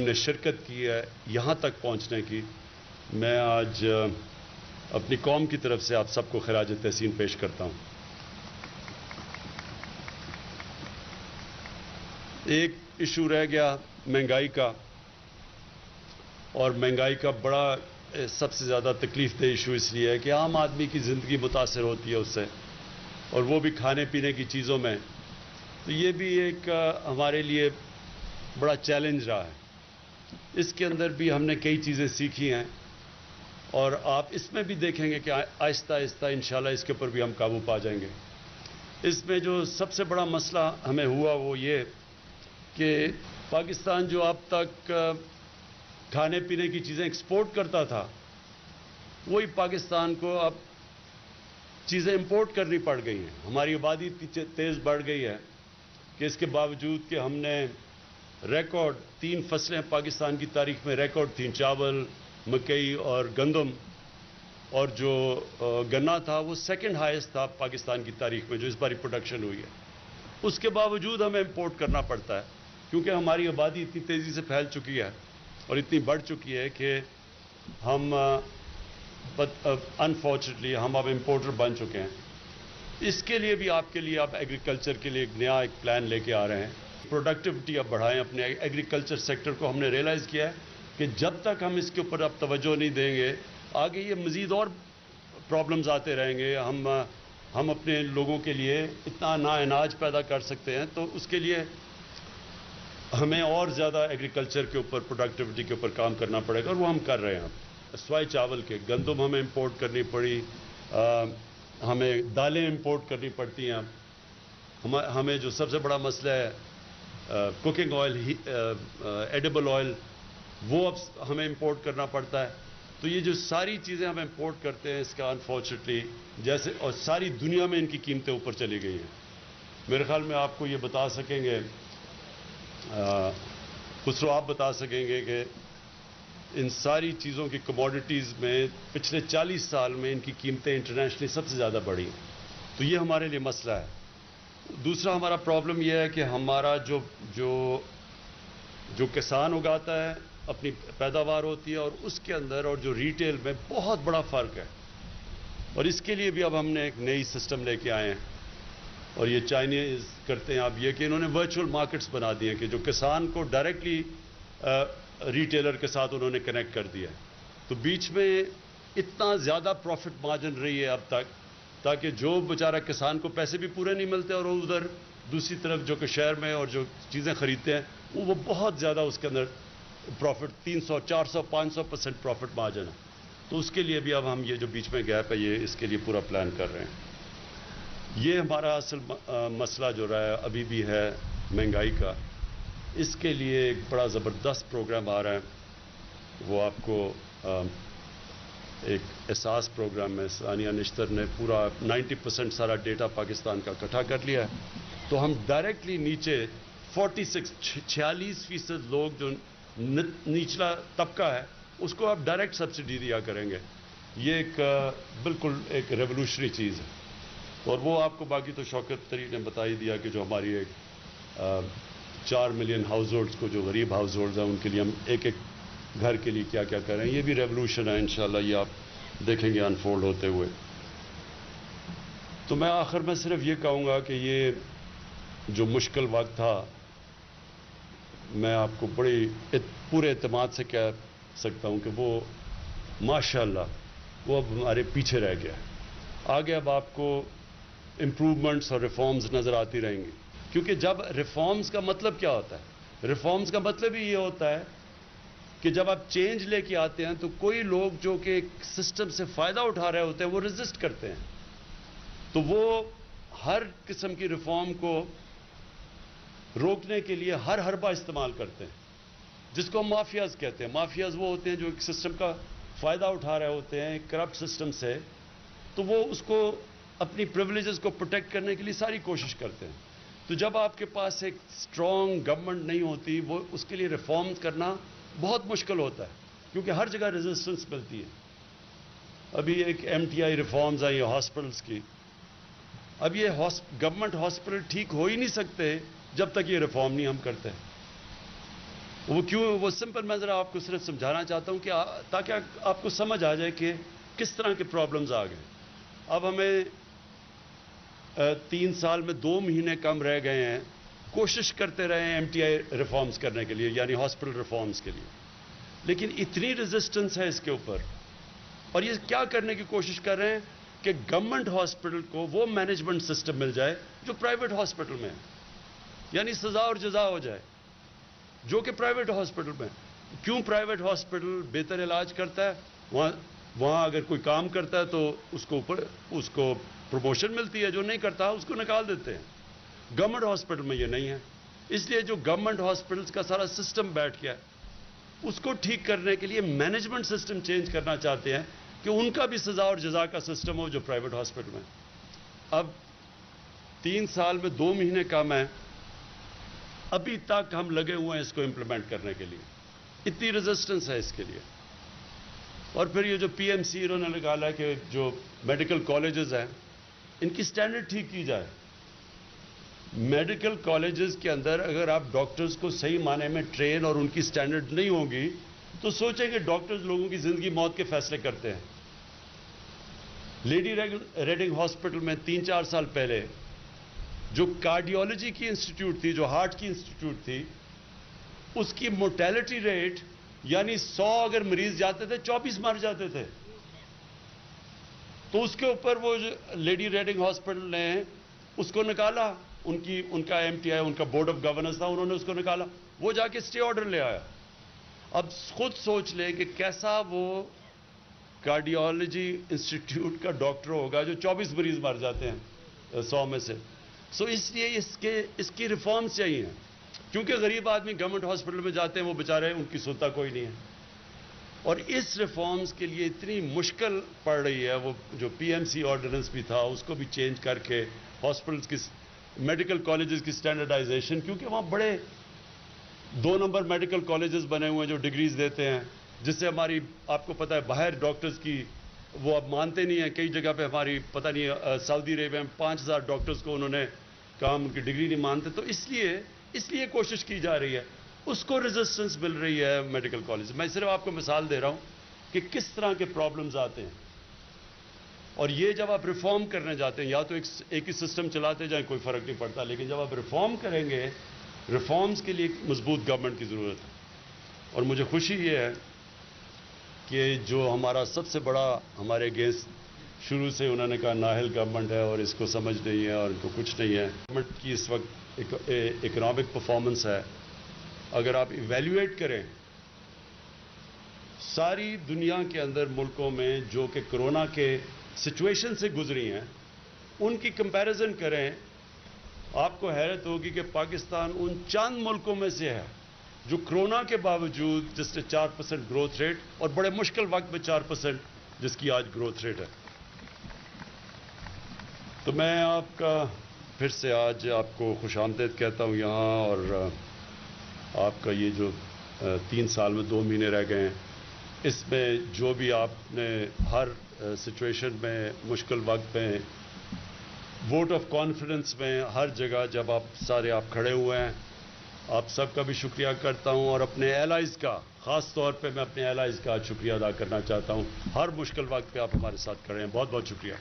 نے شرکت کی ہے یہاں تک پہنچنے کی. میں آج اپنی قوم کی طرف سے آپ سب کو خراج تحسین پیش کرتا ہوں. ایک ایشو رہ گیا مہنگائی کا، اور مہنگائی کا بڑا سب سے زیادہ تکلیف دہ ایشو اس لیے ہے کہ عام آدمی کی زندگی متاثر ہوتی ہے اس سے، اور وہ بھی کھانے پینے کی چیزوں میں. تو یہ بھی ایک ہمارے لیے بڑا چیلنج رہا ہے. اس کے اندر بھی ہم نے کئی چیزیں سیکھی ہیں، اور آپ اس میں بھی دیکھیں گے کہ آہستہ آہستہ انشاءاللہ اس کے اوپر بھی ہم قابو پا جائیں گے. اس میں جو سب سے بڑا مسئلہ ہمیں ہوا وہ یہ کہ پاکستان جو اب تک کھانے پینے کی چیزیں ایکسپورٹ کرتا تھا، وہی پاکستان کو اب چیزیں امپورٹ کرنی پڑ گئی ہیں. ہماری آبادی اتنی تیز بڑھ گئی ہے کہ اس کے باوجود کہ ہم نے ریکارڈ 3 فصلیں پاکستان کی تاریخ میں ریکارڈ تھیں، چاول، مکئی اور گندم، اور جو گنا تھا وہ سیکنڈ ہائیسٹ تھا پاکستان کی تاریخ میں جو اس باری پروڈکشن ہوئی ہے. اس کے باوجود ہمیں امپورٹ کرنا پڑتا ہے کیونکہ ہماری آبادی اتنی تیزی سے پھیل چکی ہے اور اتنی بڑھ چکی ہے کہ ہم انفارچونیٹلی ہم اب امپورٹر بن چکے ہیں. اس کے لیے بھی آپ کے لیے آپ ایگریکلچر کے لیے ایک نیا پلان لے کے آ رہے ہیں. پروڈکٹیوٹی اب بڑھائیں اپنے ایگریکلچر سیکٹر کو. ہم نے ریئلائز کیا ہے کہ جب تک ہم اس کے اوپر اب توجہ نہیں دیں گے، آگے یہ مزید اور پرابلمز آتے رہیں گے. ہم اپنے لوگوں کے لیے اتنا نا اناج پیدا کر سکتے ہیں، تو اس کے لیے ہمیں اور زیادہ ایگریکلچر کے اوپر، پروڈکٹیوٹی کے اوپر کام کرنا پڑے گا، اور وہ ہم کر رہے ہیں. سوائے چاول کے گندم ہمیں امپورٹ کرنی پڑی، ہمیں دالیں امپورٹ کرنی پڑتی ہیں. ہمیں جو سب سے بڑا مسئلہ ہے کوکنگ آئل، ایڈیبل آئل، وہ اب ہمیں امپورٹ کرنا پڑتا ہے. تو یہ جو ساری چیزیں ہم امپورٹ کرتے ہیں، اس کا انفارچونیٹلی جیسے اور ساری دنیا میں ان کی قیمتیں اوپر چلی گئی ہیں. میرے خیال میں آپ کو یہ بتا سکیں گے، خسرو آپ بتا سکیں گے کہ ان ساری چیزوں کی کموڈیٹیز میں پچھلے 40 سال میں ان کی قیمتیں انٹرنیشنلی سب سے زیادہ بڑھی ہیں. تو یہ ہمارے لیے مسئلہ ہے. دوسرا ہمارا پرابلم یہ ہے کہ ہمارا جو کسان اگاتا ہے اپنی پیداوار ہوتی ہے، اور اس کے اندر اور جو ریٹیل میں بہت بڑا فرق ہے. اور اس کے لیے بھی اب ہم نے ایک نئی سسٹم لے کے آئے ہیں، اور یہ چائنیز کرتے ہیں اب یہ کہ انہوں نے ورچوئل مارکیٹس بنا دیے ہیں کہ جو کسان کو ڈائریکٹلی ریٹیلر کے ساتھ انہوں نے کنیکٹ کر دیا ہے. تو بیچ میں اتنا زیادہ پروفٹ مارجن رہی ہے اب تک، تاکہ جو بیچارہ کسان کو پیسے بھی پورے نہیں ملتے، اور ادھر دوسری طرف جو کہ شہر میں اور جو چیزیں خریدتے ہیں وہ بہت زیادہ اس کے اندر پروفٹ 300 400 500% پروفٹ مارجن ہے. تو اس کے لیے بھی اب ہم یہ جو بیچ میں گیپ ہے یہ اس کے لیے پورا پلان کر رہے ہیں. یہ ہمارا اصل مسئلہ جو رہا ہے ابھی بھی ہے مہنگائی کا. اس کے لیے ایک بڑا زبردست پروگرام آ رہا ہے. وہ آپ کو ایک احساس پروگرام ہے. ثانیہ نشتر نے پورا 90% سارا ڈیٹا پاکستان کا اکٹھا کر لیا ہے. تو ہم ڈائریکٹلی نیچے 46% لوگ جو نچلا طبقہ ہے اس کو آپ ڈائریکٹ سبسڈی دیا کریں گے. یہ ایک بالکل ایک ریولوشنری چیز ہے. اور وہ آپ کو باقی تو شوکت طریق نے بتا ہی دیا کہ جو ہماری ایک 4 ملین ہاؤس ہولڈز کو، جو غریب ہاؤس ہولڈز ہیں، ان کے لیے ہم ایک گھر کے لیے کیا کیا کریں. یہ بھی ریولوشن ہے انشاءاللہ، یہ آپ دیکھیں گے انفولڈ ہوتے ہوئے. تو میں آخر میں صرف یہ کہوں گا کہ یہ جو مشکل وقت تھا، میں آپ کو پورے اعتماد سے کہہ سکتا ہوں کہ وہ ماشاءاللہ وہ اب ہمارے پیچھے رہ گیا. آگے اب آپ کو امپروومنٹس اور ریفارمز نظر آتی رہیں گی. کیونکہ جب ریفارمز کا مطلب کیا ہوتا ہے؟ ریفارمز کا مطلب ہی یہ ہوتا ہے کہ جب آپ چینج لے کے آتے ہیں تو کوئی لوگ جو کہ ایک سسٹم سے فائدہ اٹھا رہے ہوتے ہیں وہ ریزسٹ کرتے ہیں. تو وہ ہر قسم کی ریفارم کو روکنے کے لیے ہر حربہ استعمال کرتے ہیں، جس کو مافیاز کہتے ہیں. مافیاز وہ ہوتے ہیں جو ایک سسٹم کا فائدہ اٹھا رہے ہوتے ہیں ایک کرپٹ سسٹم سے، تو وہ اس کو اپنی پریولیجز کو پروٹیکٹ کرنے کے لیے ساری کوشش کرتے ہیں. تو جب آپ کے پاس ایک اسٹرانگ گورنمنٹ نہیں ہوتی، وہ اس کے لیے ریفارم کرنا بہت مشکل ہوتا ہے کیونکہ ہر جگہ ریزسٹنس ملتی ہے. ابھی ایک MTI ریفارمز آئی ہاسپٹلس کی. اب یہ گورنمنٹ ہاسپٹل ٹھیک ہو ہی نہیں سکتے جب تک یہ ریفارم نہیں ہم کرتے. وہ کیوں، وہ سمپل میں ذرا آپ کو صرف سمجھانا چاہتا ہوں کہ تاکہ آپ کو سمجھ آ جائے کہ کس طرح کے پرابلمز آ گئے. اب ہمیں 3 سال میں 2 مہینے کم رہ گئے ہیں. کوشش کرتے رہے ہیں MTI ریفارمز کرنے کے لیے، یعنی ہاسپٹل ریفارمز کے لیے، لیکن اتنی ریزسٹنس ہے اس کے اوپر. اور یہ کیا کرنے کی کوشش کر رہے ہیں کہ گورنمنٹ ہاسپٹل کو وہ مینجمنٹ سسٹم مل جائے جو پرائیویٹ ہاسپٹل میں ہے، یعنی سزا اور جزا ہو جائے جو کہ پرائیویٹ ہاسپٹل میں. کیوں پرائیویٹ ہاسپٹل بہتر علاج کرتا ہے، وہاں اگر کوئی کام کرتا ہے تو اس کو پروموشن ملتی ہے، جو نہیں کرتا اس کو نکال دیتے ہیں. گورنمنٹ ہاسپٹل میں یہ نہیں ہے. اس لیے جو گورنمنٹ ہاسپٹلس کا سارا سسٹم بیٹھ گیا ہے، اس کو ٹھیک کرنے کے لیے مینجمنٹ سسٹم چینج کرنا چاہتے ہیں کہ ان کا بھی سزا اور جزا کا سسٹم ہو جو پرائیویٹ ہاسپٹل میں. اب 3 سال میں 2 مہینے کم ہے، ابھی تک ہم لگے ہوئے ہیں اس کو امپلیمنٹ کرنے کے لیے. اتنی ریزسٹنس ہے اس کے لیے. اور پھر یہ جو PMC انہوں نے نکالا ہے کہ جو میڈیکل کالجز ہیں ان کی سٹینڈرڈ ٹھیک کی جائے. میڈیکل کالجز کے اندر اگر آپ ڈاکٹرز کو صحیح معنی میں ٹرین اور ان کی سٹینڈرڈ نہیں ہوگی تو سوچیں کہ ڈاکٹرز لوگوں کی زندگی موت کے فیصلے کرتے ہیں. لیڈی ریڈنگ ہاسپٹل میں 3-4 سال پہلے جو کارڈیولوجی کی انسٹیٹیوٹ تھی، جو ہارٹ کی انسٹیٹیوٹ تھی، اس کی مورٹیلٹی ریٹ یعنی 100 اگر مریض جاتے تھے 24 مر جاتے تھے. تو اس کے اوپر وہ لیڈی ریڈنگ ہاسپٹل نے اس کو نکالا. ان کا MTI، ان کا بورڈ آف گورننس تھا، انہوں نے اس کو نکالا. وہ جا کے اسٹے آرڈر لے آیا. اب خود سوچ لیں کہ کیسا وہ کارڈیولوجی انسٹیٹیوٹ کا ڈاکٹر ہوگا جو 24 مریض مر جاتے ہیں 100 میں سے. اس لیے اس کی ریفارمز چاہیے، کیونکہ غریب آدمی گورنمنٹ ہاسپٹل میں جاتے ہیں، وہ بیچارے ان کی سنتا کوئی نہیں ہے. اور اس ریفارمز کے لیے اتنی مشکل پڑ رہی ہے. وہ جو PMC آرڈیننس بھی تھا اس کو بھی چینج کر کے ہاسپٹلز کی، میڈیکل کالجز کی سٹینڈرڈائزیشن، کیونکہ وہاں بڑے 2 نمبر میڈیکل کالجز بنے ہوئے ہیں جو ڈگریز دیتے ہیں، جس سے ہماری، آپ کو پتہ ہے، باہر ڈاکٹرز کی وہ اب مانتے نہیں ہیں. کئی جگہ پہ ہماری پتہ نہیں سعودی عربیہ میں 5000 ڈاکٹرز کو انہوں نے کام، ان کی ڈگری نہیں مانتے. تو اس لیے کوشش کی جا رہی ہے. اس کو ریزسٹنس مل رہی ہے میڈیکل کالج. میں صرف آپ کو مثال دے رہا ہوں کہ کس طرح کے پرابلمز آتے ہیں. اور یہ جب آپ ریفارم کرنے جاتے ہیں، یا تو ایک ہی سسٹم چلاتے جائیں کوئی فرق نہیں پڑتا، لیکن جب آپ ریفارم کریں گے، ریفارمز کے لیے ایک مضبوط گورنمنٹ کی ضرورت ہے. اور مجھے خوشی یہ ہے کہ جو ہمارا سب سے بڑا ہمارے اگینسٹ شروع سے انہوں نے کہا نااہل گورنمنٹ ہے اور اس کو سمجھ نہیں ہے اور ان کو کچھ نہیں ہے. گورنمنٹ کی اس وقت اکنامک پرفارمنس ہے. اگر آپ ایویلیویٹ کریں ساری دنیا کے اندر ملکوں میں جو کہ کرونا کے سچویشن سے گزری ہیں، ان کی کمپیریزن کریں، آپ کو حیرت ہوگی کہ پاکستان ان چند ملکوں میں سے ہے جو کرونا کے باوجود جس نے 4% گروتھ ریٹ، اور بڑے مشکل وقت میں 4% جس کی آج گروتھ ریٹ ہے. تو میں آپ کا پھر سے آج آپ کو خوش آمدید کہتا ہوں یہاں. اور آپ کا یہ جو 3 سال میں 2 مہینے رہ گئے ہیں، اس میں جو بھی آپ نے ہر سچویشن میں، مشکل وقت میں، ووٹ آف کانفیڈنس میں، ہر جگہ جب آپ کھڑے ہوئے ہیں، آپ سب کا بھی شکریہ کرتا ہوں. اور اپنے ایلائز کا، خاص طور پہ میں اپنے ایلائز کا شکریہ ادا کرنا چاہتا ہوں. ہر مشکل وقت پہ آپ ہمارے ساتھ کھڑے ہیں. بہت بہت شکریہ.